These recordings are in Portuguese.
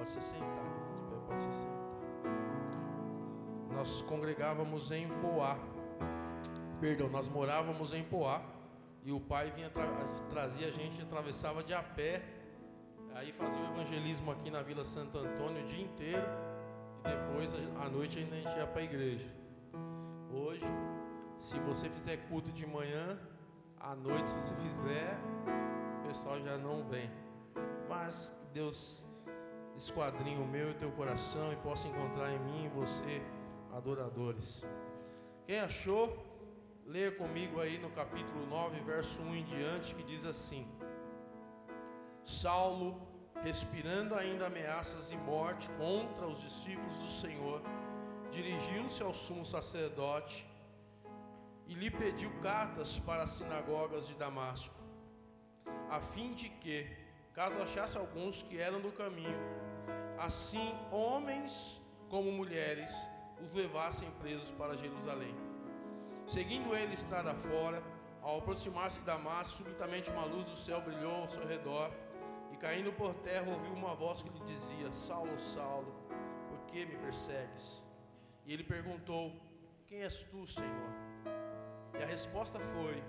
Pode se sentar, de pé, pode se sentar. Nós congregávamos em Poá. Nós morávamos em Poá. E o pai vinha trazia a gente, atravessava de a pé. Aí fazia o evangelismo aqui na Vila Santo Antônio o dia inteiro. E depois, à noite, ainda a gente ia para a igreja. Hoje, se você fizer culto de manhã, à noite, se você fizer, o pessoal já não vem. Mas que Deus esquadrinhe o meu e o teu coração e possa encontrar em mim e você adoradores. Quem achou, leia comigo aí no capítulo 9, verso 1 em diante, que diz assim: Saulo, respirando ainda ameaças de morte contra os discípulos do Senhor, dirigiu-se ao sumo sacerdote e lhe pediu cartas para as sinagogas de Damasco, a fim de que, caso achasse alguns que eram do caminho, assim homens como mulheres os levassem presos para Jerusalém. Seguindo ele estrada fora, ao aproximar-se de Damasco, subitamente uma luz do céu brilhou ao seu redor, e caindo por terra ouviu uma voz que lhe dizia: Saulo, Saulo, por que me persegues? E ele perguntou: Quem és tu, Senhor? E a resposta foi: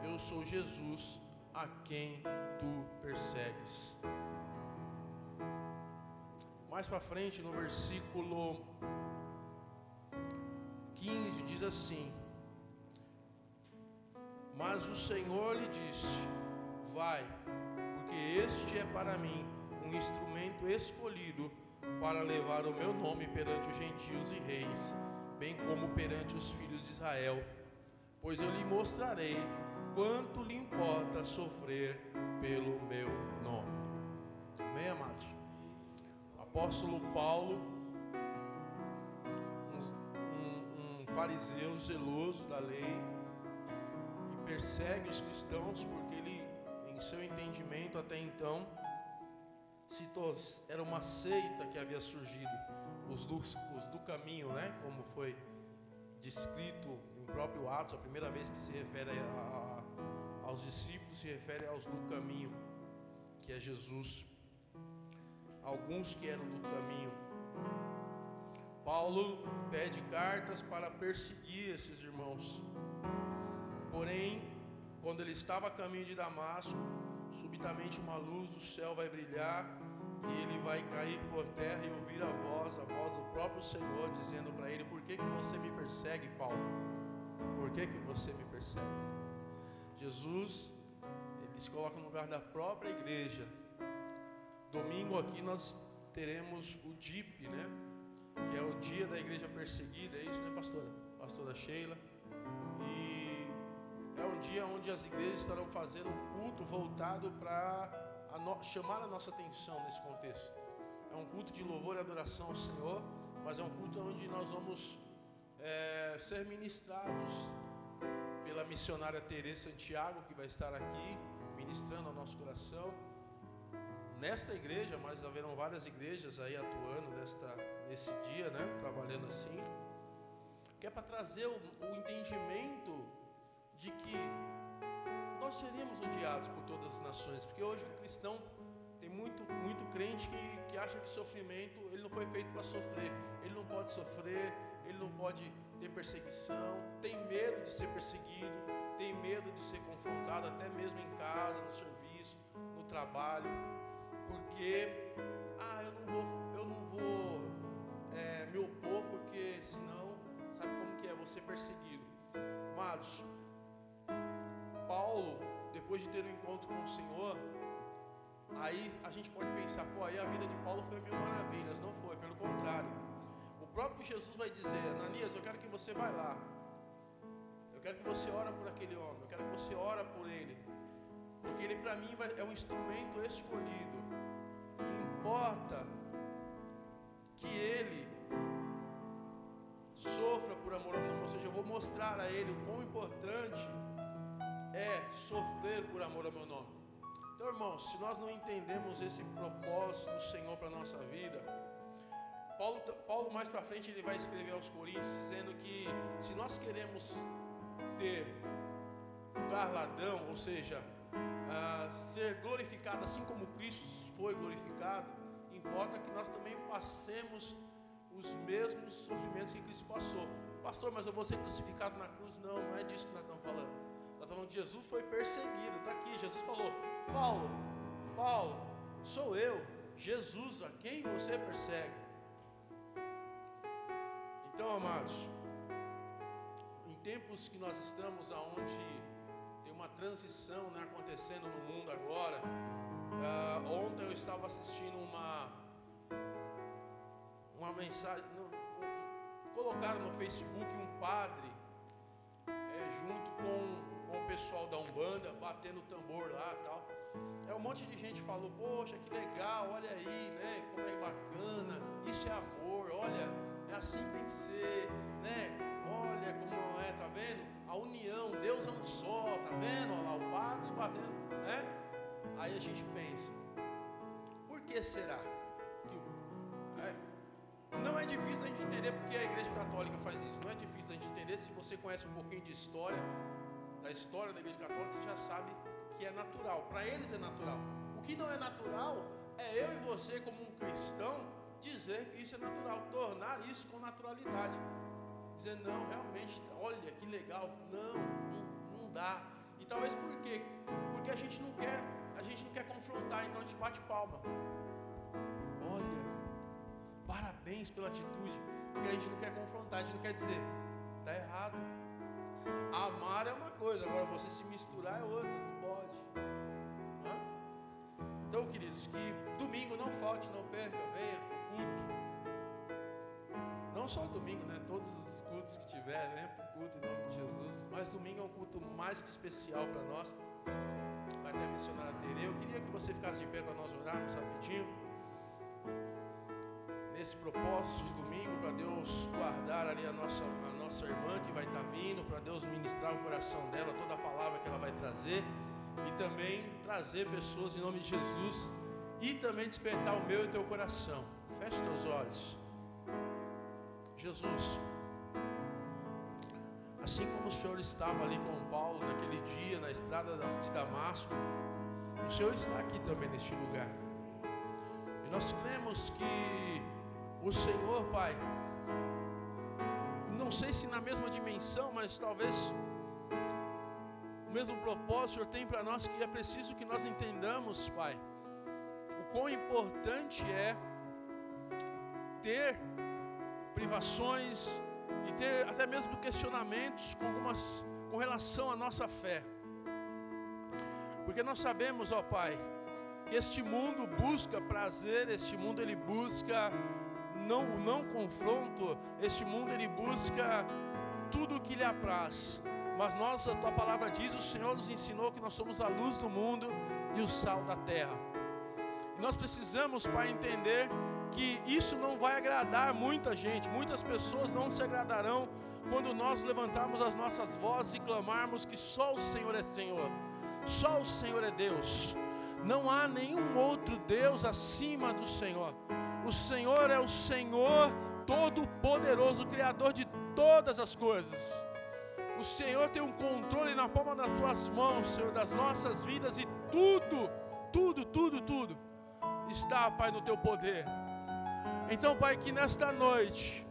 Eu sou Jesus, a quem tu persegues. Mais para frente, no versículo 15, diz assim: Mas o Senhor lhe disse: Vai, porque este é para mim um instrumento escolhido para levar o meu nome perante os gentios e reis, bem como perante os filhos de Israel, pois eu lhe mostrarei quanto lhe importa sofrer pelo meu nome. Amém, amados? O apóstolo Paulo, um fariseu zeloso da lei, que persegue os cristãos porque ele, em seu entendimento até então, era uma seita que havia surgido, os do caminho, né? Como foi descrito no próprio Atos, a primeira vez que se refere aos discípulos, se refere aos do caminho, que é Jesus. Alguns que eram do caminho. Paulo pede cartas para perseguir esses irmãos. Porém, quando ele estava a caminho de Damasco, subitamente uma luz do céu vai brilhar e ele vai cair por terra e ouvir a voz do próprio Senhor dizendo para ele: Por que você me persegue, Paulo? Por que você me persegue? Jesus, ele se coloca no lugar da própria igreja. Domingo aqui nós teremos o DIP, né? Que é o dia da igreja perseguida, é isso, né, pastora? Pastora Sheila. E é um dia onde as igrejas estarão fazendo um culto voltado para chamar a nossa atenção nesse contexto. É um culto de louvor e adoração ao Senhor, mas é um culto onde nós vamos ser ministrados pela missionária Teresa Santiago, que vai estar aqui ministrando ao nosso coração nesta igreja, mas haverão várias igrejas aí atuando nesse dia, né, trabalhando assim, que é para trazer o entendimento de que nós seríamos odiados por todas as nações, porque hoje o cristão tem muito crente que acha que sofrimento, ele não foi feito para sofrer, ele não pode sofrer, ele não pode ter perseguição, tem medo de ser perseguido, tem medo de ser confrontado, até mesmo em casa, no serviço, no trabalho, porque eu não vou me opor, porque senão, sabe como que é, vou ser perseguido. Amados, Paulo, depois de ter um encontro com o Senhor, aí a gente pode pensar: aí a vida de Paulo foi mil maravilhas. Não foi, pelo contrário. O próprio Jesus vai dizer: Ananias, eu quero que você vá lá, eu quero que você ore por aquele homem, eu quero que você ore por ele, porque ele para mim é um instrumento escolhido. E importa que ele sofra por amor ao meu nome, ou seja, eu vou mostrar a ele o quão importante é sofrer por amor ao meu nome. Então, irmãos, se nós não entendemos esse propósito do Senhor para a nossa vida, Paulo mais para frente ele vai escrever aos Coríntios dizendo que se nós queremos ter um galardão, ou seja, ser glorificado assim como Cristo foi glorificado, importa é que nós também passemos os mesmos sofrimentos que Cristo passou. Pastor, mas eu vou ser crucificado na cruz? Não, não é disso que nós estamos falando. Nós estamos falando que Jesus foi perseguido. Está aqui, Jesus falou: Paulo, sou eu, Jesus, a quem você persegue. Então, amados, em tempos que nós estamos, aonde tem uma transição, né, acontecendo no mundo agora. Ontem eu estava assistindo uma mensagem, colocaram no Facebook um padre junto com o pessoal da Umbanda, batendo tambor lá e tal. Um monte de gente falou: poxa, que legal, olha aí, né, como é bacana, isso é amor, olha, é assim que tem que ser, né, olha como é, tá vendo? A união, Deus é um só, tá vendo? Olha lá, o padre batendo, né? Aí a gente pensa: por que será? Não é difícil da gente entender porque a Igreja Católica faz isso. Não é difícil da gente entender. Se você conhece um pouquinho de história, da história da Igreja Católica, você já sabe que é natural. Para eles é natural. O que não é natural é eu e você, como um cristão, dizer que isso é natural, tornar isso com naturalidade. Dizer: não, realmente, olha que legal. Não dá. E talvez por quê? Porque a gente não quer confrontar, então a gente bate palma. Olha, parabéns pela atitude, porque a gente não quer confrontar, a gente não quer dizer: está errado. Amar é uma coisa, agora você se misturar é outra, não pode. Então, queridos, que domingo não falte, não perca, venha, culto. Não só domingo, né? Todos os cultos que tiver, venha para o culto em nome de Jesus. Mas domingo é um culto mais que especial para nós. Vai ter a missionária Tere. Eu queria que você ficasse de pé para nós orarmos rapidinho. Nesse propósito de domingo, para Deus guardar ali a nossa irmã que vai estar vindo, para Deus ministrar o coração dela, toda a palavra que ela vai trazer, e também trazer pessoas em nome de Jesus, e também despertar o meu e o teu coração. Feche teus olhos. Jesus, assim como o Senhor estava ali com Paulo naquele dia, na estrada de Damasco, o Senhor está aqui também neste lugar. E nós cremos que o Senhor, Pai, não sei se na mesma dimensão, mas talvez o mesmo propósito o Senhor tem para nós, que é preciso que nós entendamos, Pai, o quão importante é ter privações e ter até mesmo questionamentos com relação à nossa fé. Porque nós sabemos, ó Pai, que este mundo busca prazer, este mundo ele busca não confronto, este mundo ele busca tudo o que lhe apraz. Mas a tua palavra diz, o Senhor nos ensinou que nós somos a luz do mundo e o sal da terra. E nós precisamos, Pai, entender que isso não vai agradar muita gente. Muitas pessoas não se agradarão quando nós levantarmos as nossas vozes e clamarmos que só o Senhor é Senhor, só o Senhor é Deus. Não há nenhum outro Deus acima do Senhor. O Senhor é o Senhor Todo-Poderoso, Criador de todas as coisas. O Senhor tem um controle na palma das tuas mãos, Senhor, das nossas vidas, e tudo está, Pai, no teu poder. Então, Pai, que nesta noite,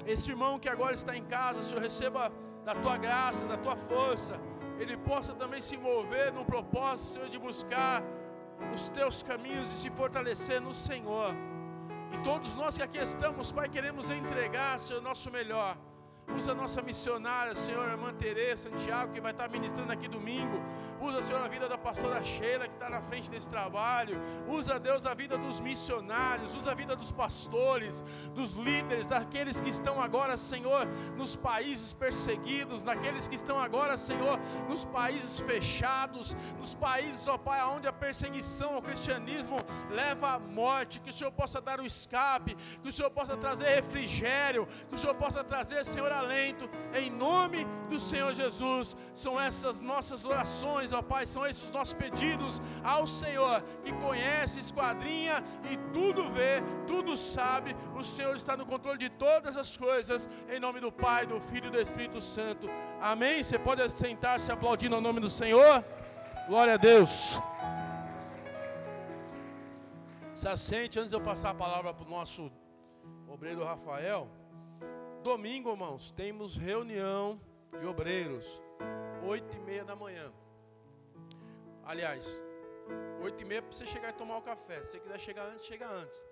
esse irmão que agora está em casa, Senhor, receba da tua graça, da tua força, ele possa também se mover no propósito, Senhor, de buscar os teus caminhos e se fortalecer no Senhor. E todos nós que aqui estamos, Pai, queremos entregar, Senhor, o nosso melhor. Usa a nossa missionária, Senhor, a irmã Tereza Santiago, que vai estar ministrando aqui domingo. Usa, Senhor, a vida da pastora Sheila, que está na frente desse trabalho. Usa, Deus, a vida dos missionários. Usa a vida dos pastores, dos líderes, daqueles que estão agora, Senhor, nos países perseguidos, naqueles que estão agora, Senhor, nos países fechados, nos países, ó Pai, onde a perseguição ao cristianismo leva à morte. Que o Senhor possa dar um escape, que o Senhor possa trazer refrigério, que o Senhor possa trazer, Senhor, alento, em nome do Senhor Jesus. São essas nossas orações, ó Pai, são esses nossos pedidos ao Senhor, que conhece, esquadrinha e tudo vê, tudo sabe. O Senhor está no controle de todas as coisas, em nome do Pai, do Filho e do Espírito Santo, amém. Você pode sentar-se aplaudindo ao nome do Senhor. Glória a Deus. Se assente antes de eu passar a palavra para o nosso obreiro Rafael. Domingo, irmãos, temos reunião de obreiros, 8h30 da manhã. Aliás, 8h30 para você chegar e tomar o café. Se você quiser chegar antes, chega antes,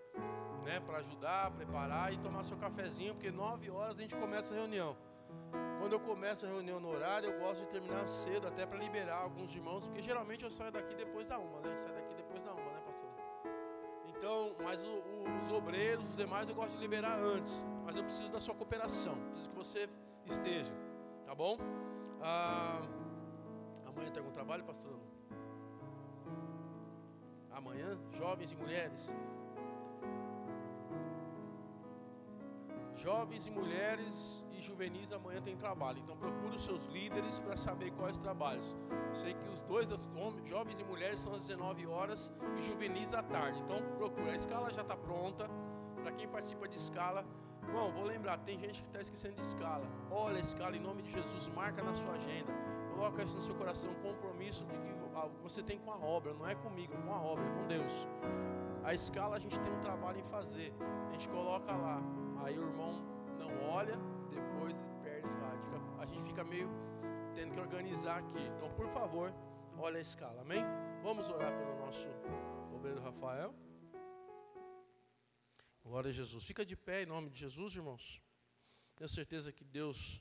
né? Para ajudar, preparar e tomar seu cafezinho, porque 9 horas a gente começa a reunião. Quando eu começo a reunião no horário, eu gosto de terminar cedo, até para liberar alguns irmãos, porque geralmente eu saio daqui depois da 1, né? A gente sai daqui depois da 1, né, pastor? Então, mas os obreiros, os demais, eu gosto de liberar antes. Mas eu preciso da sua cooperação, preciso que você esteja, tá bom? Amanhã tem algum trabalho, pastor? Amanhã, jovens e mulheres. Jovens e mulheres e juvenis amanhã tem trabalho. Então procure os seus líderes para saber quais trabalhos. Sei que os dois, jovens e mulheres, são às 19 horas e juvenis à tarde. Então procure. A escala já está pronta. Para quem participa de escala, irmão, vou lembrar, tem gente que está esquecendo de escala. Olha a escala em nome de Jesus, marca na sua agenda. Coloca isso no seu coração, um compromisso de que você tem com a obra, não é comigo, é com a obra, é com Deus. A escala a gente tem um trabalho em fazer. A gente coloca lá. Aí o irmão não olha, depois perde a escala. A gente fica meio tendo que organizar aqui. Então, por favor, olha a escala, amém? Vamos orar pelo nosso obreiro Rafael. Glória a Jesus. Fica de pé em nome de Jesus, irmãos. Tenho certeza que Deus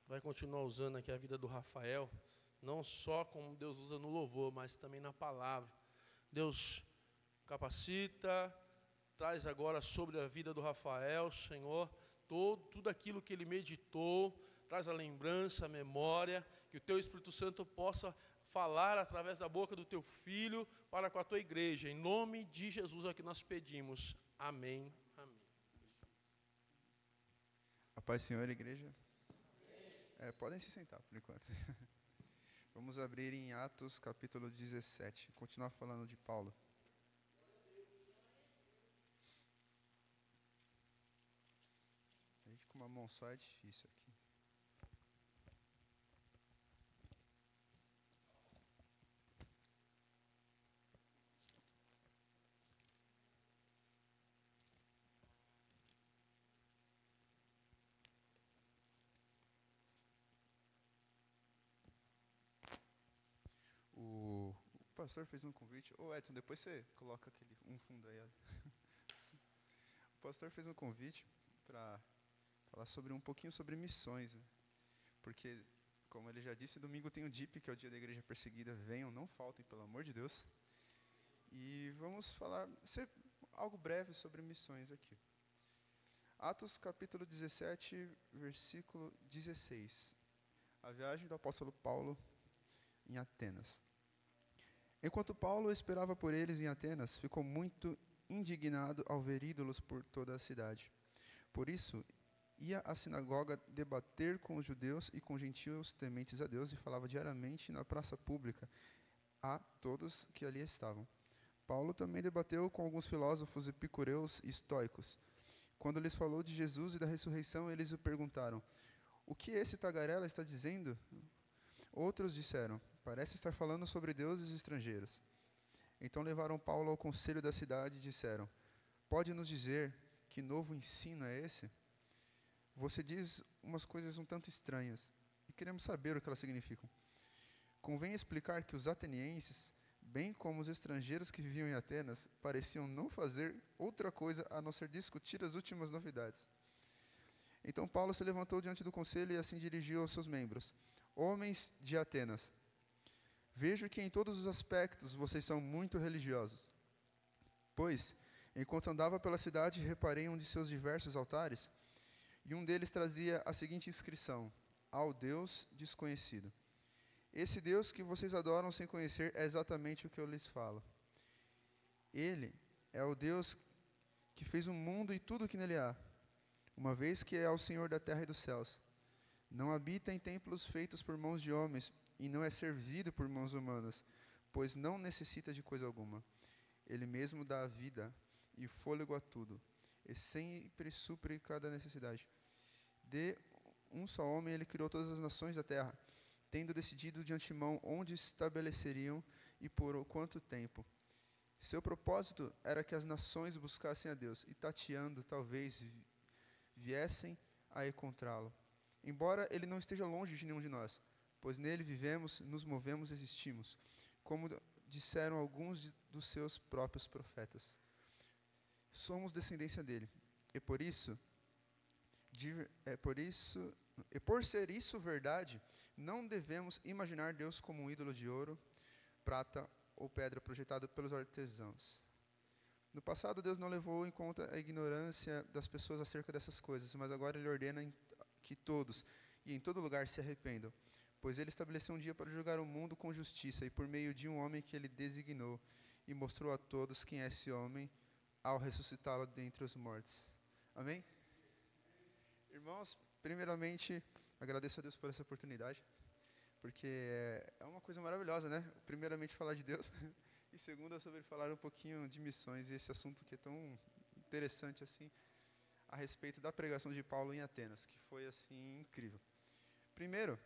vai continuar usando aqui a vida do Rafael, não só como Deus usa no louvor, mas também na palavra. Deus capacita, traz agora sobre a vida do Rafael, Senhor, tudo aquilo que ele meditou, traz a lembrança, a memória, que o Teu Espírito Santo possa falar através da boca do Teu Filho para com a Tua igreja. Em nome de Jesus é que nós pedimos. Amém. Amém. A paz do Senhor, igreja. Podem se sentar por enquanto. Vamos abrir em Atos capítulo 17, continuar falando de Paulo. Com uma mão só é difícil aqui. O pastor fez um convite. Ô Edson, depois você coloca um fundo aí. O pastor fez um convite para falar um pouquinho sobre missões, né? Porque, como ele já disse, domingo tem o DIP, que é o Dia da Igreja Perseguida. Venham, não faltem, pelo amor de Deus. E vamos ser algo breve sobre missões aqui. Atos capítulo 17, versículo 16. A viagem do apóstolo Paulo em Atenas. Enquanto Paulo esperava por eles em Atenas, ficou muito indignado ao ver ídolos por toda a cidade. Por isso, ia à sinagoga debater com os judeus e com gentios tementes a Deus e falava diariamente na praça pública a todos que ali estavam. Paulo também debateu com alguns filósofos epicureus e estoicos. Quando lhes falou de Jesus e da ressurreição, eles o perguntaram: "O que esse tagarela está dizendo?" Outros disseram: "Parece estar falando sobre deuses estrangeiros." Então levaram Paulo ao conselho da cidade e disseram: "Pode nos dizer que novo ensino é esse? Você diz umas coisas um tanto estranhas, e queremos saber o que elas significam. Convém explicar que os atenienses, bem como os estrangeiros que viviam em Atenas, pareciam não fazer outra coisa a não ser discutir as últimas novidades." Então Paulo se levantou diante do conselho e assim dirigiu aos seus membros: "Homens de Atenas, vejo que em todos os aspectos vocês são muito religiosos. Pois, enquanto andava pela cidade, reparei um de seus diversos altares, e um deles trazia a seguinte inscrição: Ao Deus desconhecido. Esse Deus que vocês adoram sem conhecer é exatamente o que eu lhes falo. Ele é o Deus que fez o mundo e tudo o que nele há, uma vez que é o Senhor da terra e dos céus. Não habita em templos feitos por mãos de homens, e não é servido por mãos humanas, pois não necessita de coisa alguma. Ele mesmo dá a vida e fôlego a tudo, e sempre supre cada necessidade. De um só homem ele criou todas as nações da terra, tendo decidido de antemão onde estabeleceriam e por quanto tempo. Seu propósito era que as nações buscassem a Deus e, tateando, talvez viessem a encontrá-lo. Embora ele não esteja longe de nenhum de nós, pois nele vivemos, nos movemos e existimos, como disseram alguns dos seus próprios profetas. Somos descendência dele, e por ser isso verdade, não devemos imaginar Deus como um ídolo de ouro, prata ou pedra projetado pelos artesãos. No passado, Deus não levou em conta a ignorância das pessoas acerca dessas coisas, mas agora Ele ordena que todos e em todo lugar se arrependam, pois Ele estabeleceu um dia para julgar o mundo com justiça, e por meio de um homem que Ele designou, e mostrou a todos quem é esse homem, ao ressuscitá-lo dentre os mortos. Amém? Irmãos, primeiramente, agradeço a Deus por essa oportunidade, porque é uma coisa maravilhosa, né? Primeiramente, falar de Deus, e segundo, sobre falar um pouquinho de missões, e esse assunto que é tão interessante assim, a respeito da pregação de Paulo em Atenas, que foi assim incrível. Primeiro,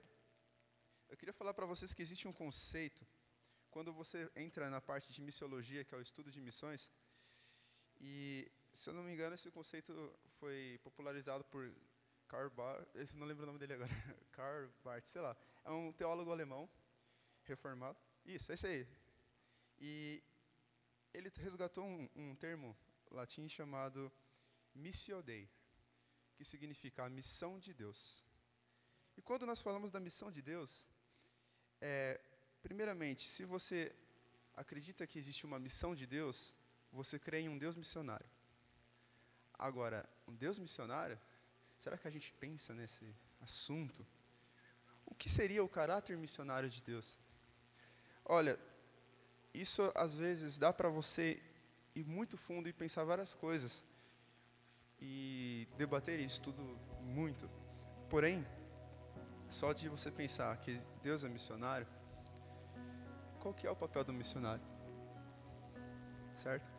eu queria falar para vocês que existe um conceito, quando você entra na parte de missiologia, que é o estudo de missões, e, se eu não me engano, esse conceito foi popularizado por Karl Barth, eu não lembro o nome dele agora, Karl Barth, sei lá, é um teólogo alemão, reformado, isso, é esse aí. E ele resgatou um termo latim chamado Missio Dei, que significa a missão de Deus. E quando nós falamos da missão de Deus, primeiramente, se você acredita que existe uma missão de Deus, você crê em um Deus missionário. Agora, um Deus missionário, será que a gente pensa nesse assunto? O que seria o caráter missionário de Deus? Olha, isso às vezes dá para você ir muito fundo e pensar várias coisas, e debater isso tudo muito. Porém, só de você pensar que Deus é missionário, qual que é o papel do missionário? Certo?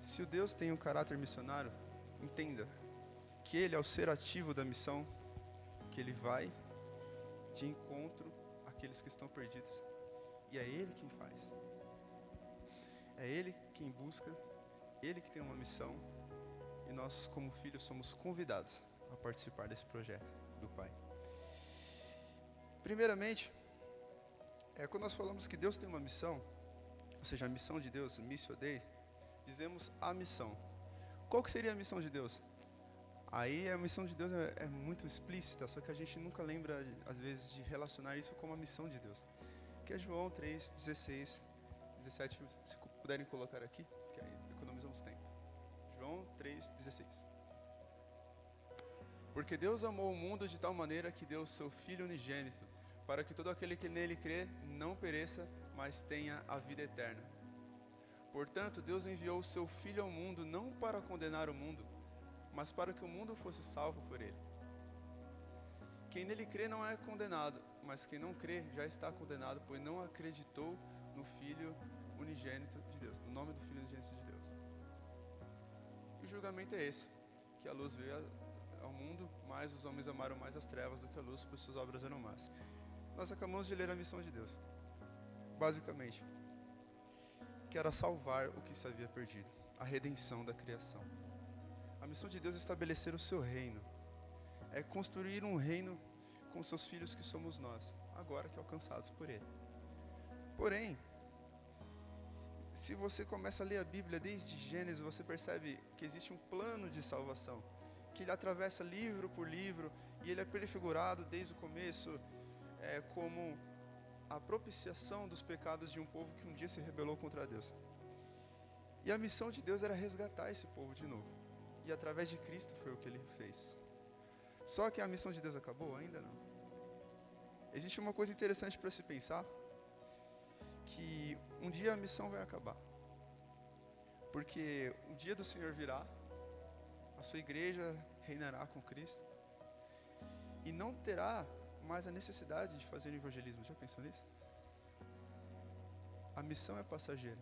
Se o Deus tem um caráter missionário, entenda que Ele é o ser ativo da missão, que Ele vai de encontro àqueles que estão perdidos. E é Ele quem faz. É Ele quem busca, Ele que tem uma missão, e nós, como filhos, somos convidados a participar desse projeto do Pai. Primeiramente, quando nós falamos que Deus tem uma missão, ou seja, a missão de Deus, Missio Dei, dizemos a missão. Qual que seria a missão de Deus? Aí a missão de Deus é muito explícita, só que a gente nunca lembra, às vezes, de relacionar isso com a missão de Deus. Que é João 3, 16, 17, se puderem colocar aqui, que aí economizamos tempo. João 3, 16. Porque Deus amou o mundo de tal maneira que deu o seu Filho unigênito, para que todo aquele que nele crê não pereça, mas tenha a vida eterna. Portanto, Deus enviou o seu Filho ao mundo não para condenar o mundo, mas para que o mundo fosse salvo por ele. Quem nele crê não é condenado, mas quem não crê já está condenado, pois não acreditou no Filho unigênito de Deus, no nome do Filho unigênito de Deus. E o julgamento é esse, que a luz veio ao mundo, mas os homens amaram mais as trevas do que a luz, pois suas obras eram más. Nós acabamos de ler a missão de Deus, basicamente, que era salvar o que se havia perdido, a redenção da criação. A missão de Deus é estabelecer o seu reino, é construir um reino com seus filhos, que somos nós, agora que alcançados por Ele. Porém, se você começa a ler a Bíblia desde Gênesis, você percebe que existe um plano de salvação, que ele atravessa livro por livro, e ele é prefigurado desde o começo como a propiciação dos pecados de um povo que um dia se rebelou contra Deus. E a missão de Deus era resgatar esse povo de novo. E através de Cristo foi o que Ele fez. Só que a missão de Deus acabou? Ainda não. Existe uma coisa interessante para se pensar, que um dia a missão vai acabar. Porque o dia do Senhor virá, a sua igreja reinará com Cristo, e não terá mais a necessidade de fazer evangelismo. Já pensou nisso? A missão é passageira.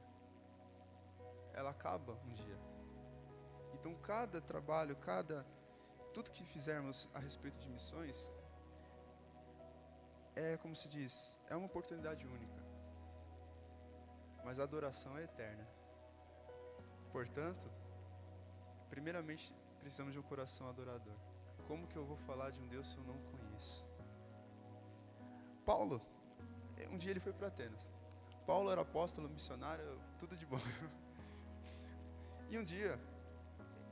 Ela acaba um dia. Então cada trabalho, tudo que fizermos a respeito de missões, como se diz, é uma oportunidade única. Mas a adoração é eterna. Portanto, primeiramente, precisamos de um coração adorador. Como que eu vou falar de um Deus se eu não conheço? Paulo, um dia ele foi para Atenas. Paulo era apóstolo, missionário, tudo de bom. E um dia,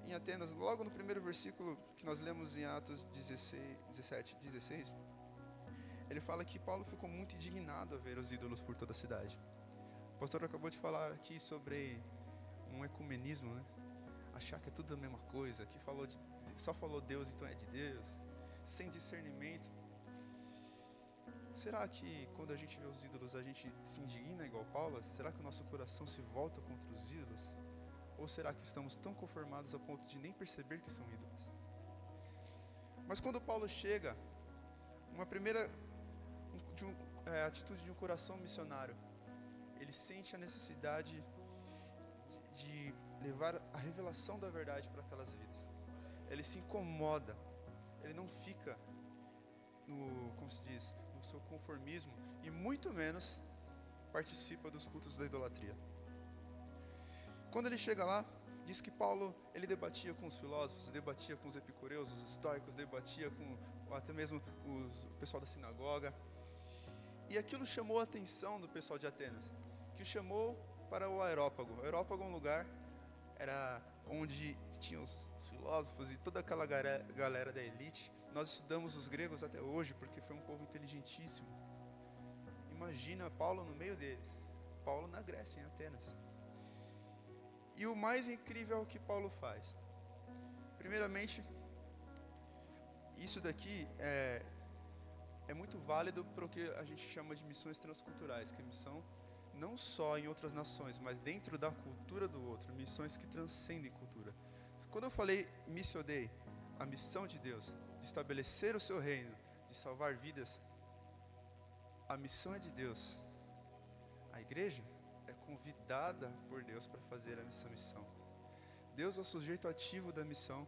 em Atenas, logo no primeiro versículo que nós lemos em Atos 16, ele fala que Paulo ficou muito indignado a ver os ídolos por toda a cidade. O pastor acabou de falar aqui sobre um ecumenismo, né? Achar que é tudo a mesma coisa, que só falou Deus, então é de Deus, sem discernimento. Será que quando a gente vê os ídolos a gente se indigna igual Paulo? Será que o nosso coração se volta contra os ídolos? Ou será que estamos tão conformados a ponto de nem perceber que são ídolos? Mas quando Paulo chega, uma primeira atitude de um coração missionário, ele sente a necessidade de levar a revelação da verdade para aquelas vidas. Ele se incomoda, ele não fica no seu conformismo e muito menos participa dos cultos da idolatria. Quando ele chega lá, diz que Paulo, ele debatia com os filósofos, debatia com os epicureus, os estoicos, debatia com até mesmo o pessoal da sinagoga. E aquilo chamou a atenção do pessoal de Atenas, que o chamou para o Areópago. O Areópago é um lugar, era onde tinham os filósofos e toda aquela galera da elite. Nós estudamos os gregos até hoje, porque foi um povo inteligentíssimo. Imagina Paulo no meio deles. Paulo na Grécia, em Atenas. E o mais incrível é o que Paulo faz. Primeiramente, isso daqui é muito válido para o que a gente chama de missões transculturais, que é missão não só em outras nações, mas dentro da cultura do outro, missões que transcendem cultura. Quando eu falei Missio Dei, a missão de Deus, de estabelecer o seu reino, de salvar vidas, a missão é de Deus. A igreja é convidada por Deus para fazer essa missão. Deus é o sujeito ativo da missão,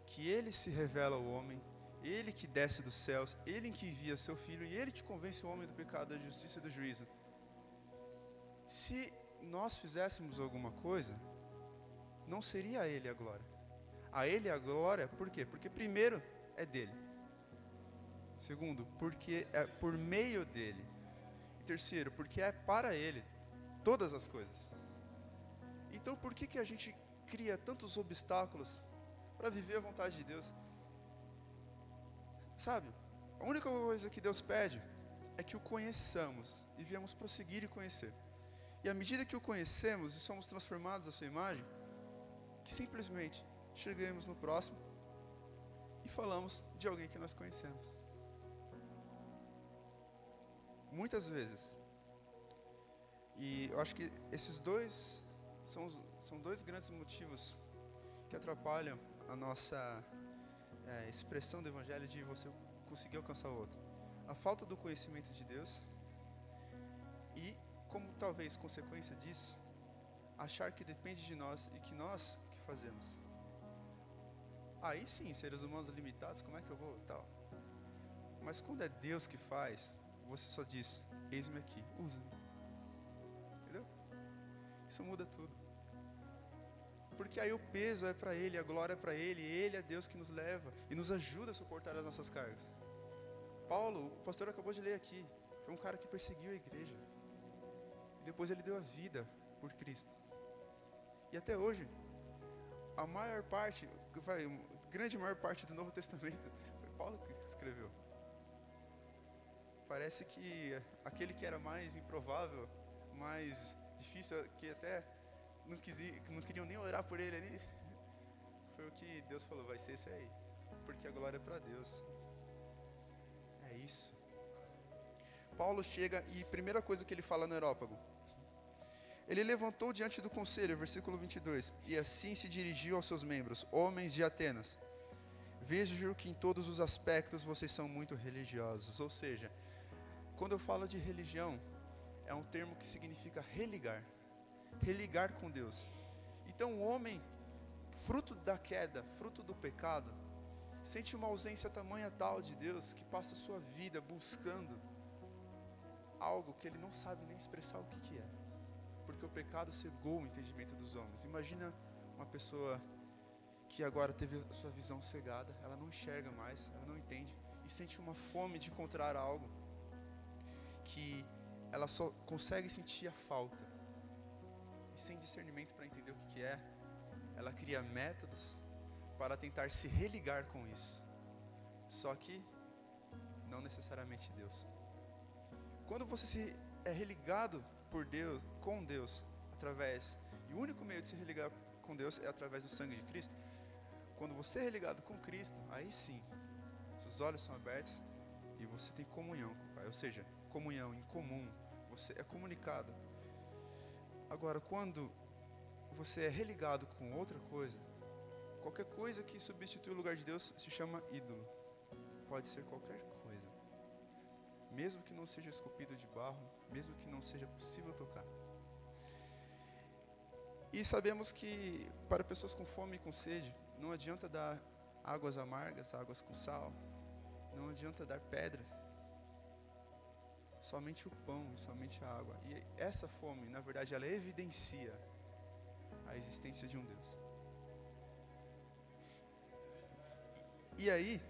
que Ele se revela ao homem, Ele que desce dos céus, Ele que envia seu Filho e Ele que convence o homem do pecado, da justiça e do juízo. Se nós fizéssemos alguma coisa, não seria a Ele a glória. A Ele a glória, por quê? Porque primeiro é dele. Segundo, porque é por meio dele. E terceiro, porque é para Ele todas as coisas. Então por que a gente cria tantos obstáculos para viver a vontade de Deus? Sabe, a única coisa que Deus pede é que o conheçamos e viemos prosseguir e conhecer. E à medida que o conhecemos e somos transformados à sua imagem, que simplesmente cheguemos no próximo e falamos de alguém que nós conhecemos. Muitas vezes. E eu acho que esses dois são dois grandes motivos que atrapalham a nossa expressão do Evangelho, de você conseguir alcançar o outro. A falta do conhecimento de Deus e, como talvez consequência disso, achar que depende de nós e que nós que fazemos. Aí sim, seres humanos limitados, como é que eu vou, tal. Mas quando é Deus que faz, você só diz, eis-me aqui, usa-me. Entendeu? Isso muda tudo. Porque aí o peso é para Ele, a glória é para Ele é Deus que nos leva e nos ajuda a suportar as nossas cargas. Paulo, o pastor acabou de ler aqui, foi um cara que perseguiu a igreja. E depois ele deu a vida por Cristo. E até hoje, a grande maior parte do Novo Testamento foi Paulo que escreveu. Parece que aquele que era mais improvável, mais difícil, que até não queriam nem orar por ele ali, foi o que Deus falou, vai ser esse aí, porque a glória é para Deus. É isso. Paulo chega e primeira coisa que ele fala no Areópago, ele levantou diante do conselho, versículo 22, e assim se dirigiu aos seus membros, homens de Atenas, vejo que em todos os aspectos vocês são muito religiosos. Ou seja, quando eu falo de religião, é um termo que significa religar com Deus. Então o homem, fruto da queda, fruto do pecado, sente uma ausência tamanha tal de Deus, que passa a sua vida buscando algo que ele não sabe nem expressar o que é. Porque porque o pecado cegou o entendimento dos homens. Imagina uma pessoa que agora teve a sua visão cegada, ela não enxerga mais, ela não entende, e sente uma fome de encontrar algo que ela só consegue sentir a falta. E sem discernimento para entender o que é, ela cria métodos para tentar se religar com isso. Só que não necessariamente Deus. Quando você é religado por Deus, com Deus, e o único meio de se religar com Deus é através do sangue de Cristo. Quando você é religado com Cristo, aí sim, seus olhos são abertos e você tem comunhão com o Pai. Ou seja, comunhão em comum, você é comunicado. Agora, quando você é religado com outra coisa, qualquer coisa que substitui o lugar de Deus se chama ídolo. Pode ser qualquer coisa, mesmo que não seja esculpido de barro, mesmo que não seja possível tocar. E sabemos que para pessoas com fome e com sede, não adianta dar águas amargas, águas com sal, não adianta dar pedras, somente o pão, somente a água. E essa fome, na verdade, ela evidencia a existência de um Deus. E aí,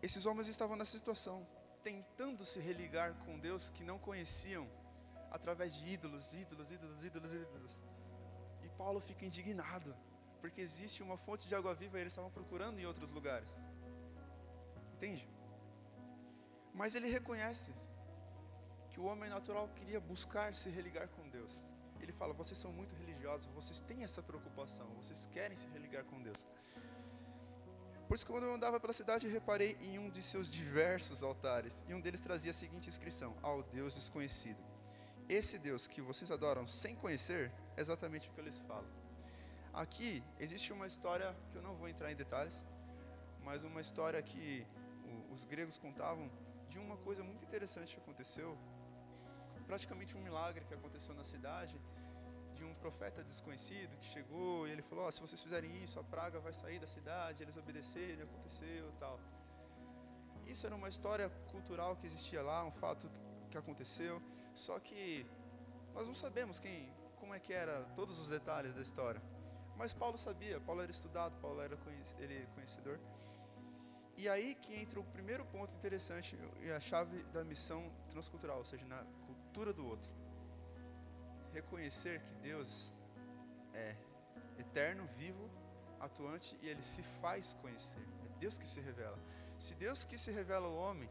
esses homens estavam nessa situação, tentando se religar com Deus que não conheciam, através de ídolos. E Paulo fica indignado, porque existe uma fonte de água viva e eles estavam procurando em outros lugares. Entende? Mas ele reconhece que o homem natural queria buscar se religar com Deus. Ele fala, vocês são muito religiosos, vocês têm essa preocupação, vocês querem se religar com Deus. Por isso que quando eu andava pela cidade, reparei em um de seus diversos altares, e um deles trazia a seguinte inscrição: ao Deus desconhecido. Esse Deus que vocês adoram sem conhecer, é exatamente o que eu lhes falo. Aqui existe uma história, que eu não vou entrar em detalhes, mas uma história que os gregos contavam de uma coisa muito interessante que aconteceu, praticamente um milagre que aconteceu na cidade, de um profeta desconhecido que chegou e ele falou, se vocês fizerem isso, a praga vai sair da cidade. Eles obedeceram, aconteceu e tal. Isso era uma história cultural que existia lá, um fato que aconteceu, só que nós não sabemos como é que era todos os detalhes da história. Mas Paulo sabia, Paulo era estudado, Paulo era conhecedor. E aí que entra o primeiro ponto interessante e a chave da missão transcultural, ou seja, na cultura do outro. Reconhecer que Deus é eterno, vivo, atuante e Ele se faz conhecer. É Deus que se revela. Se Deus que se revela ao homem,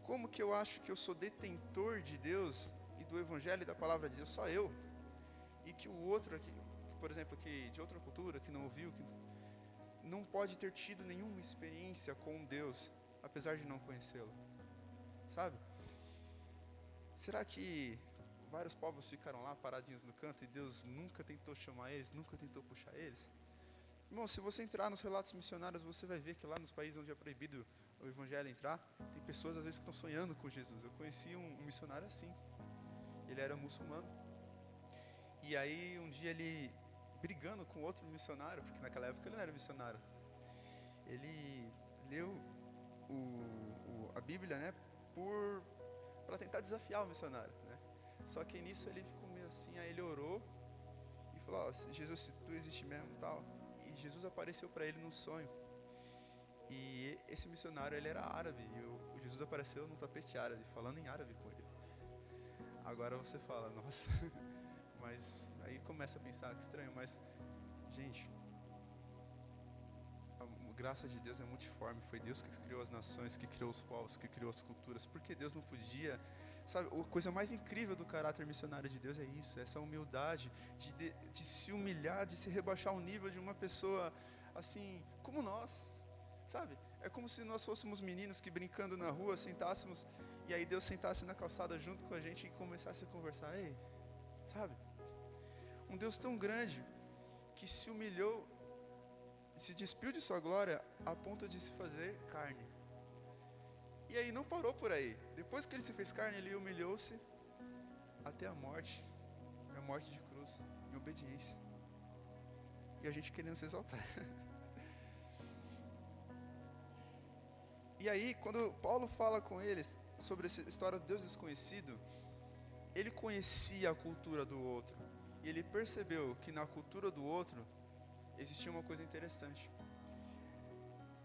como que eu acho que eu sou detentor de Deus e do Evangelho e da Palavra de Deus? Só eu. E que o outro aqui, por exemplo, aqui de outra cultura, que não ouviu, que não pode ter tido nenhuma experiência com Deus, apesar de não conhecê-lo. Sabe? Será que vários povos ficaram lá paradinhos no canto e Deus nunca tentou chamar eles, nunca tentou puxar eles? Irmão, se você entrar nos relatos missionários, você vai ver que lá nos países onde é proibido o evangelho entrar, tem pessoas às vezes que estão sonhando com Jesus. Eu conheci um missionário assim, ele era muçulmano, e aí um dia ele, brigando com outro missionário, porque naquela época ele não era missionário, ele leu a Bíblia, né, para tentar desafiar o missionário, né? Só que nisso ele ficou meio assim, aí ele orou e falou, Jesus, se tu existe mesmo e tal. E Jesus apareceu para ele num sonho. E esse missionário, ele era árabe, e o Jesus apareceu num tapete árabe, falando em árabe com ele. Agora você fala, nossa, mas aí começa a pensar que estranho, mas, gente, a graça de Deus é multiforme. Foi Deus que criou as nações, que criou os povos, que criou as culturas. Porque Deus não podia... Sabe, a coisa mais incrível do caráter missionário de Deus é isso, essa humildade de se humilhar, de se rebaixar ao nível de uma pessoa assim, como nós, sabe? É como se nós fôssemos meninos que brincando na rua, sentássemos, e aí Deus sentasse na calçada junto com a gente e começasse a conversar, ei, sabe? Um Deus tão grande, que se humilhou, se despiu de sua glória, a ponto de se fazer carne. E aí não parou por aí. Depois que ele se fez carne, ele humilhou-se até a morte de cruz, em obediência. E a gente querendo se exaltar. E aí, quando Paulo fala com eles sobre essa história do Deus desconhecido, ele conhecia a cultura do outro. E ele percebeu que na cultura do outro existia uma coisa interessante.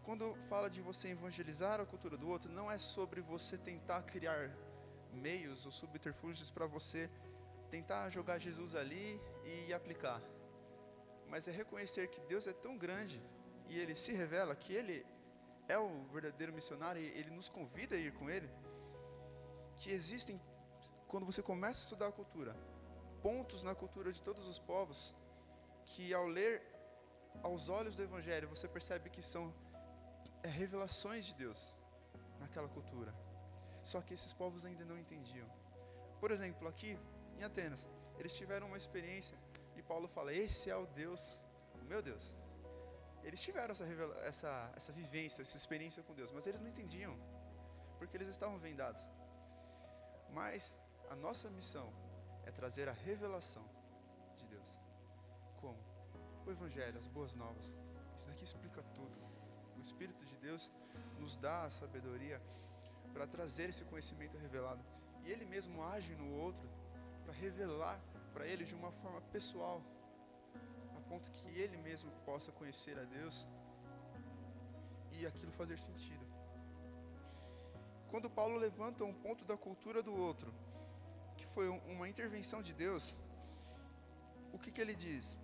Quando fala de você evangelizar a cultura do outro, não é sobre você tentar criar meios ou subterfúgios para você tentar jogar Jesus ali e aplicar. Mas é reconhecer que Deus é tão grande e Ele se revela, que Ele é o verdadeiro missionário e Ele nos convida a ir com Ele, que existem, quando você começa a estudar a cultura, pontos na cultura de todos os povos, que ao ler aos olhos do Evangelho, você percebe que são revelações de Deus naquela cultura. Só que esses povos ainda não entendiam. Por exemplo, aqui em Atenas, eles tiveram uma experiência e Paulo fala: esse é o Deus, o meu Deus. Eles tiveram essa vivência, essa experiência com Deus, mas eles não entendiam, porque eles estavam vendados. Mas a nossa missão é trazer a revelação de Deus. Como? O Evangelho, as boas novas. Isso daqui explica tudo. O Espírito de Deus nos dá a sabedoria para trazer esse conhecimento revelado. E Ele mesmo age no outro para revelar para ele de uma forma pessoal, a ponto que ele mesmo possa conhecer a Deus e aquilo fazer sentido. Quando Paulo levanta um ponto da cultura do outro, que foi uma intervenção de Deus, o que ele diz?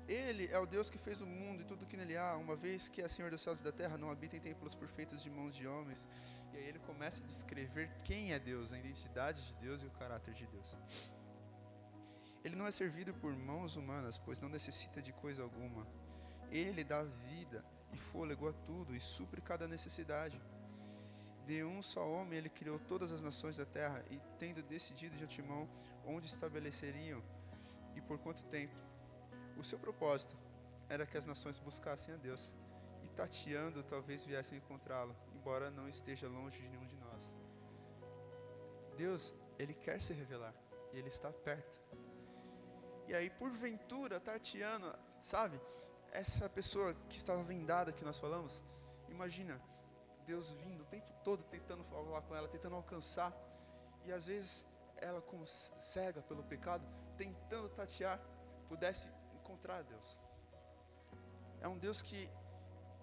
Ele é o Deus que fez o mundo e tudo que nele há, uma vez que é Senhor dos céus e da terra, não habita em templos perfeitos de mãos de homens. E aí ele começa a descrever quem é Deus, a identidade de Deus e o caráter de Deus. Ele não é servido por mãos humanas, pois não necessita de coisa alguma. Ele dá vida e fôlego a tudo e supre cada necessidade. De um só homem ele criou todas as nações da terra, e tendo decidido de antemão onde estabeleceriam e por quanto tempo, o seu propósito era que as nações buscassem a Deus, e tateando talvez viessem encontrá-lo, embora não esteja longe de nenhum de nós. Deus, Ele quer se revelar, e Ele está perto. E aí, porventura, tateando, sabe, essa pessoa que estava vendada que nós falamos, imagina, Deus vindo o tempo todo tentando falar com ela, tentando alcançar, e às vezes ela, como cega pelo pecado, tentando tatear, pudesse encontrar a Deus. É um Deus que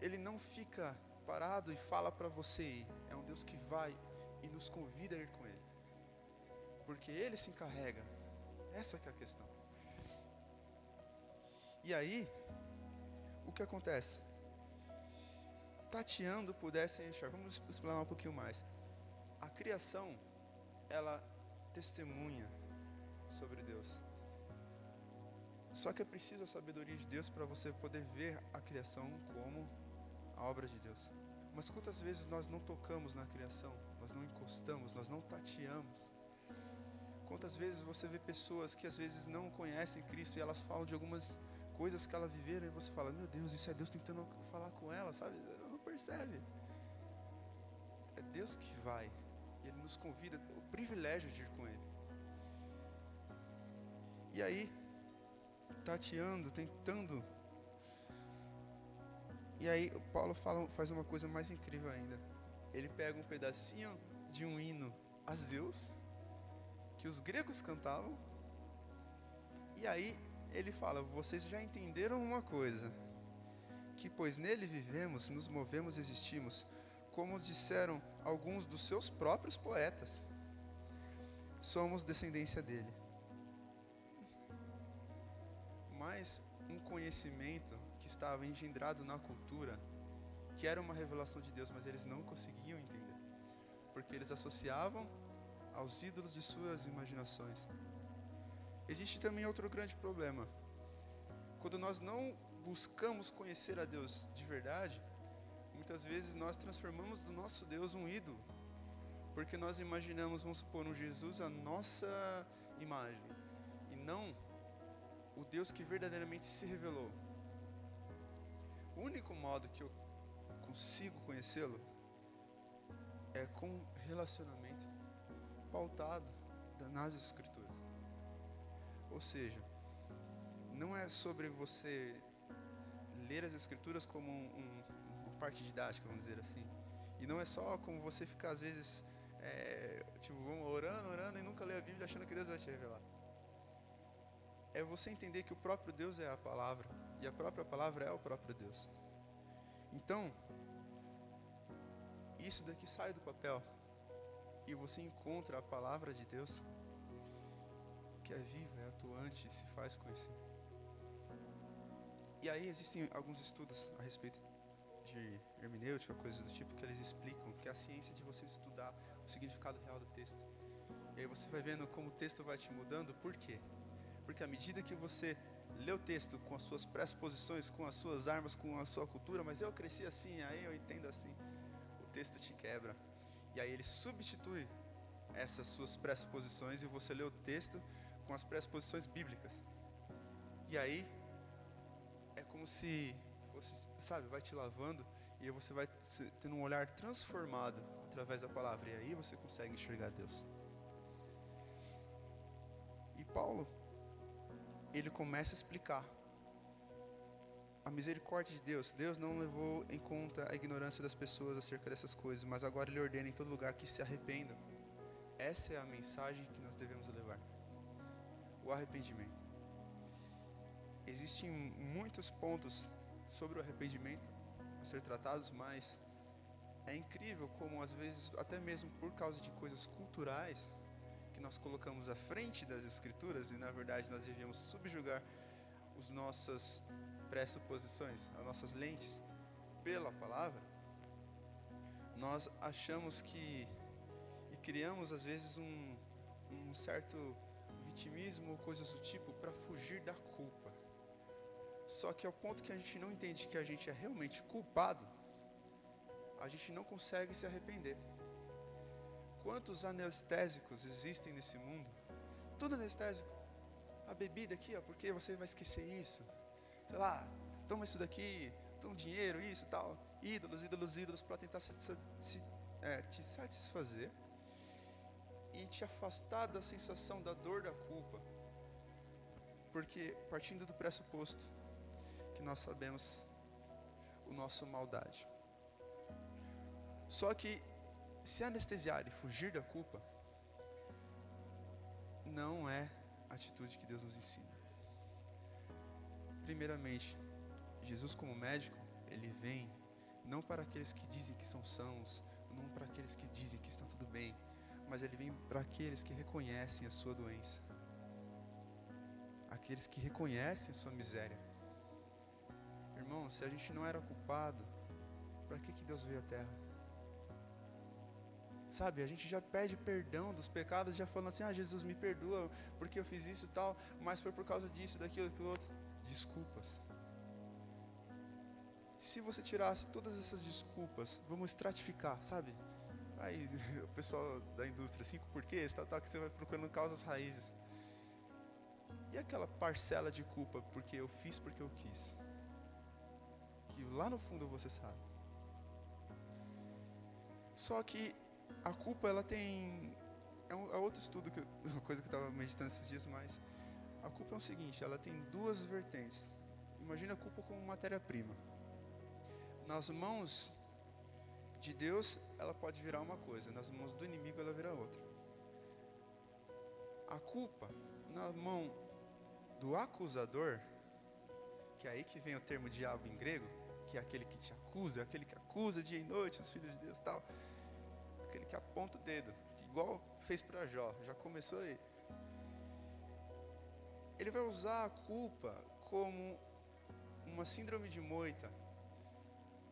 Ele não fica parado e fala para você ir, é um Deus que vai e nos convida a ir com Ele, porque Ele se encarrega. Essa que é a questão. E aí, o que acontece? Tateando pudessem achar. Vamos explanar um pouquinho mais. A criação, ela testemunha sobre Deus. Só que é preciso a sabedoria de Deus para você poder ver a criação como a obra de Deus. Mas quantas vezes nós não tocamos na criação, nós não encostamos, nós não tateamos? Quantas vezes você vê pessoas que às vezes não conhecem Cristo e elas falam de algumas coisas que elas viveram e você fala: meu Deus, isso é Deus tentando falar com ela, sabe? Não percebe. É Deus que vai. Ele nos convida, o privilégio de ir com Ele. E aí, tateando, tentando. E aí, Paulo faz uma coisa mais incrível ainda. Ele pega um pedacinho de um hino a Zeus, que os gregos cantavam, e aí ele fala: vocês já entenderam uma coisa, que pois nele vivemos, nos movemos e existimos, como disseram alguns dos seus próprios poetas, somos descendência dele. Mas um conhecimento que estava engendrado na cultura, que era uma revelação de Deus, mas eles não conseguiam entender, porque eles associavam aos ídolos de suas imaginações. Existe também outro grande problema. Quando nós não buscamos conhecer a Deus de verdade, muitas vezes nós transformamos do nosso Deus um ídolo, porque nós imaginamos, vamos supor, um Jesus a nossa imagem, e não o Deus que verdadeiramente se revelou. O único modo que eu consigo conhecê-lo é com relacionamento pautado nas Escrituras. Ou seja, não é sobre você ler as Escrituras como uma parte didática, vamos dizer assim. E não é só como você ficar, às vezes, Vamos orando e nunca lê a Bíblia achando que Deus vai te revelar. É você entender que o próprio Deus é a palavra, e a própria palavra é o próprio Deus. Então, isso daqui sai do papel, e você encontra a palavra de Deus, que é viva, é atuante e se faz conhecer. E aí existem alguns estudos a respeito de hermenêutica, coisas do tipo, que eles explicam que é a ciência de você estudar o significado real do texto. E aí você vai vendo como o texto vai te mudando. Por quê? Porque à medida que você lê o texto com as suas pressuposições, com as suas armas, com a sua cultura, mas eu cresci assim, aí eu entendo assim, o texto te quebra. E aí ele substitui essas suas pressuposições e você lê o texto com as pressuposições bíblicas. E aí é como se você, vai te lavando e aí você vai tendo um olhar transformado através da palavra. E aí você consegue enxergar Deus. E Paulo, ele começa a explicar a misericórdia de Deus. Deus não levou em conta a ignorância das pessoas acerca dessas coisas, mas agora ele ordena em todo lugar que se arrependam. Essa é a mensagem que nós devemos levar. O arrependimento. Existem muitos pontos sobre o arrependimento a ser tratados, mas é incrível como às vezes, até mesmo por causa de coisas culturais, que nós colocamos à frente das escrituras, e na verdade nós devíamos subjugar as nossas pressuposições, as nossas lentes pela palavra, nós achamos que, e criamos às vezes um certo vitimismo ou coisas do tipo para fugir da culpa. Só que ao ponto que a gente não entende que a gente é realmente culpado, a gente não consegue se arrepender. Quantos anestésicos existem nesse mundo? Tudo anestésico. A bebida aqui, porque você vai esquecer isso. Sei lá, toma isso daqui, toma dinheiro, isso e tal. Ídolos, para tentar te satisfazer e te afastar da sensação da dor da culpa. Porque partindo do pressuposto que nós sabemos o nosso maldade. Só que se anestesiar e fugir da culpa não é a atitude que Deus nos ensina. Primeiramente, Jesus como médico, ele vem não para aqueles que dizem que são sãos, não para aqueles que dizem que está tudo bem, mas ele vem para aqueles que reconhecem a sua doença, aqueles que reconhecem a sua miséria. Irmão, se a gente não era culpado, para que Deus veio à terra? Sabe, a gente já pede perdão dos pecados, já falando assim, Jesus me perdoa, porque eu fiz isso e tal, mas foi por causa disso, daquilo outro. Desculpas. Se você tirasse todas essas desculpas, vamos estratificar, sabe? Aí o pessoal da indústria, 5 porquês, tal, que você vai procurando causas raízes. E aquela parcela de culpa, porque eu fiz porque eu quis? Que lá no fundo você sabe. Só que a culpa, ela tem... É outro estudo, uma coisa que eu estava meditando esses dias, mas... A culpa é o seguinte, ela tem duas vertentes. Imagina a culpa como matéria-prima. Nas mãos de Deus, ela pode virar uma coisa. Nas mãos do inimigo, ela vira outra. A culpa, na mão do acusador, que é aí que vem o termo diabo em grego, que é aquele que te acusa, aquele que acusa dia e noite os filhos de Deus e tal. Aquele que aponta o dedo, igual fez para Jó, já começou aí. Ele vai usar a culpa como uma síndrome de moita,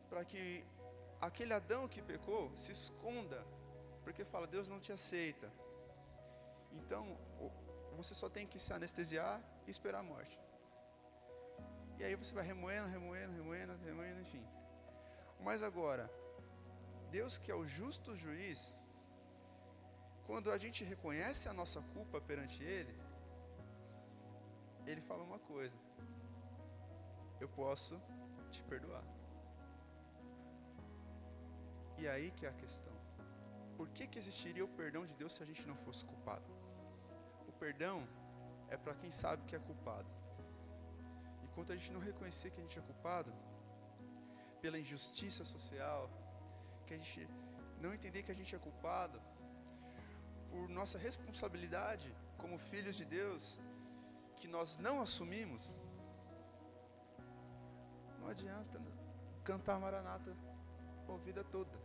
para que aquele Adão que pecou se esconda, porque fala, Deus não te aceita. Então, você só tem que se anestesiar e esperar a morte. E aí você vai remoendo, enfim. Mas agora, Deus que é o justo juiz, quando a gente reconhece a nossa culpa perante Ele, Ele fala uma coisa: eu posso te perdoar. E aí que é a questão. Por que existiria o perdão de Deus se a gente não fosse culpado? O perdão é para quem sabe que é culpado. Enquanto a gente não reconhecer que a gente é culpado, pela injustiça social, que a gente não entender que a gente é culpado, por nossa responsabilidade como filhos de Deus, que nós não assumimos, não adianta cantar Maranata a vida toda.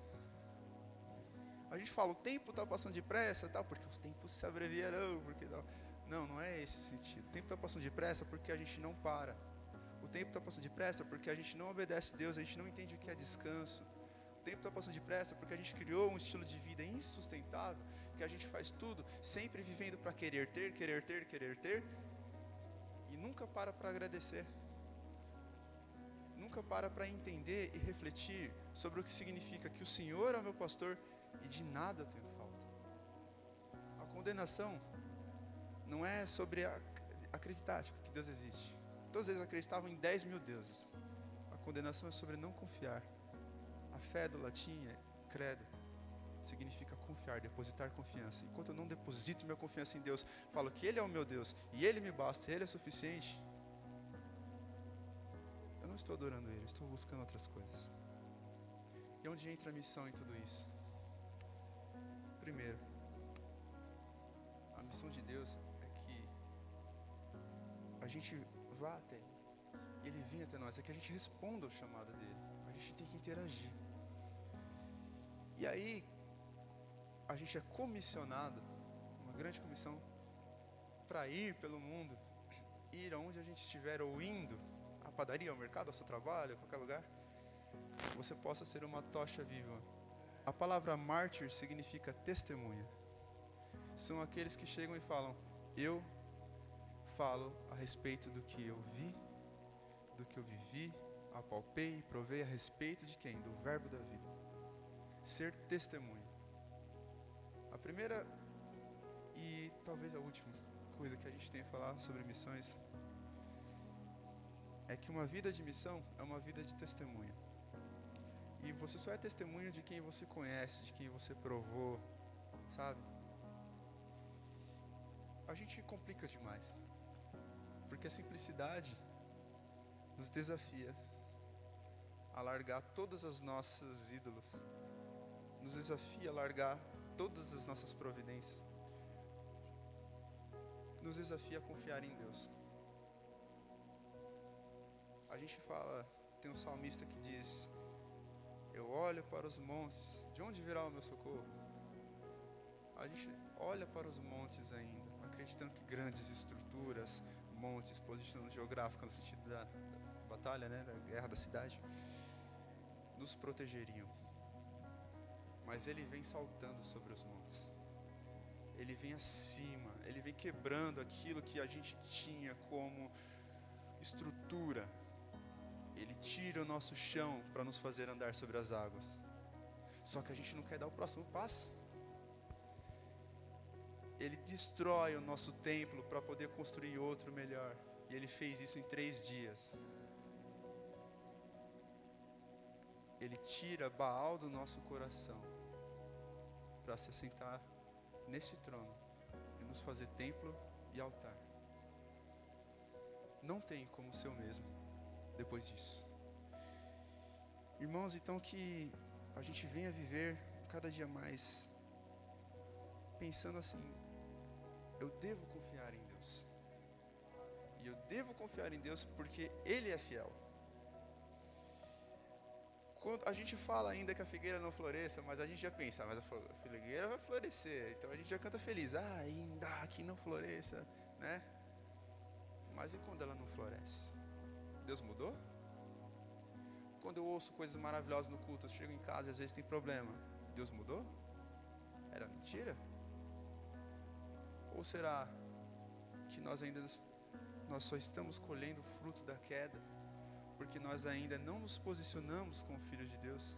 A gente fala, o tempo está passando depressa, tal, porque os tempos se abreviarão, porque tal. Não é esse sentido. O tempo está passando depressa porque a gente não para. O tempo está passando depressa porque a gente não obedece a Deus, a gente não entende o que é descanso. O tempo está passando depressa porque a gente criou um estilo de vida insustentável, que a gente faz tudo sempre vivendo para querer ter, e nunca para agradecer. Nunca para entender e refletir sobre o que significa que o Senhor é o meu pastor e de nada eu tenho falta. A condenação não é sobre acreditar que Deus existe. Todos eles acreditavam em 10 mil deuses. A condenação é sobre não confiar. A fé do latim é credo. Significa confiar, depositar confiança. Enquanto eu não deposito minha confiança em Deus, falo que Ele é o meu Deus e Ele me basta, Ele é suficiente, eu não estou adorando Ele, estou buscando outras coisas. E onde entra a missão em tudo isso? Primeiro, a missão de Deus é que a gente vá até Ele, e Ele vem até nós, é que a gente responda ao chamado dEle, a gente tem que interagir. E aí, a gente é comissionado, uma grande comissão, para ir pelo mundo, ir aonde a gente estiver, ou indo, à padaria, ao mercado, ao seu trabalho, a qualquer lugar, você possa ser uma tocha viva. A palavra mártir significa testemunha. São aqueles que chegam e falam, eu falo a respeito do que eu vi, do que eu vivi, apalpei e provei a respeito de quem? Do verbo da vida. Ser testemunha. A primeira e talvez a última coisa que a gente tem a falar sobre missões é que uma vida de missão é uma vida de testemunha. E você só é testemunha de quem você conhece, de quem você provou, sabe? A gente complica demais, porque a simplicidade nos desafia a largar todas as nossas ídolos, nos desafia a largar todas as nossas providências, nos desafia a confiar em Deus. A gente fala, tem um salmista que diz, eu olho para os montes, de onde virá o meu socorro? A gente olha para os montes ainda, acreditando que grandes estruturas, montes, posição geográfica no sentido da batalha, né, da guerra da cidade, nos protegeriam. Mas Ele vem saltando sobre os montes. Ele vem acima, Ele vem quebrando aquilo que a gente tinha como estrutura. Ele tira o nosso chão para nos fazer andar sobre as águas. Só que a gente não quer dar o próximo passo. Ele destrói o nosso templo para poder construir outro melhor. E Ele fez isso em 3 dias. Ele tira Baal do nosso coração para se assentar nesse trono e nos fazer templo e altar. Não tem como ser o mesmo depois disso. Irmãos, então que a gente venha viver cada dia mais pensando assim, eu devo confiar em Deus. E eu devo confiar em Deus porque Ele é fiel. Quando a gente fala ainda que a figueira não floresça, mas a gente já pensa, mas a figueira vai florescer, então a gente já canta feliz, ainda que não floresça, né? Mas e quando ela não floresce? Deus mudou? Quando eu ouço coisas maravilhosas no culto, eu chego em casa e às vezes tem problema, Deus mudou? Era mentira? Ou será que nós só estamos colhendo o fruto da queda, porque nós ainda não nos posicionamos como filhos de Deus?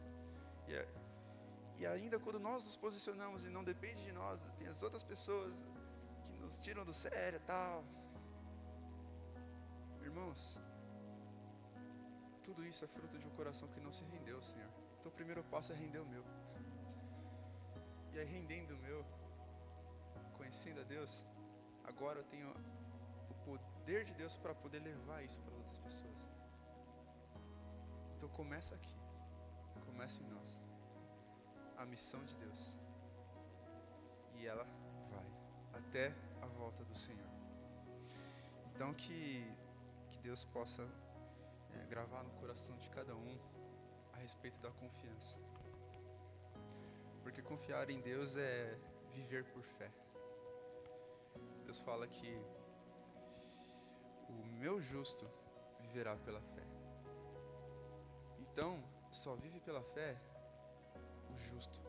E ainda quando nós nos posicionamos e não depende de nós, tem as outras pessoas que nos tiram do sério e tal. Irmãos, tudo isso é fruto de um coração que não se rendeu ao Senhor. Então o primeiro passo é render o meu. E aí rendendo o meu, conhecendo a Deus, agora eu tenho o poder de Deus para poder levar isso para outras pessoas. Então começa aqui, começa em nós, a missão de Deus, e ela até a volta do Senhor. Então que Deus possa gravar no coração de cada um a respeito da confiança. Porque confiar em Deus é viver por fé. Deus fala que o meu justo viverá pela fé. Então, só vive pela fé o justo.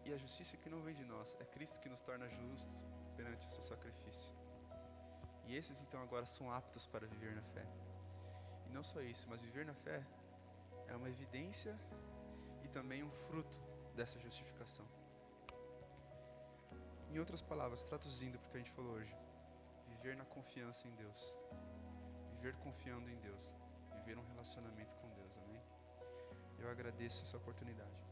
E a justiça que não vem de nós, é Cristo que nos torna justos perante o seu sacrifício. E esses então agora são aptos para viver na fé. E não só isso, mas viver na fé é uma evidência e também um fruto dessa justificação. Em outras palavras, traduzindo para o que a gente falou hoje, viver na confiança em Deus, viver confiando em Deus, viver um relacionamento com Deus, amém? Eu agradeço essa oportunidade.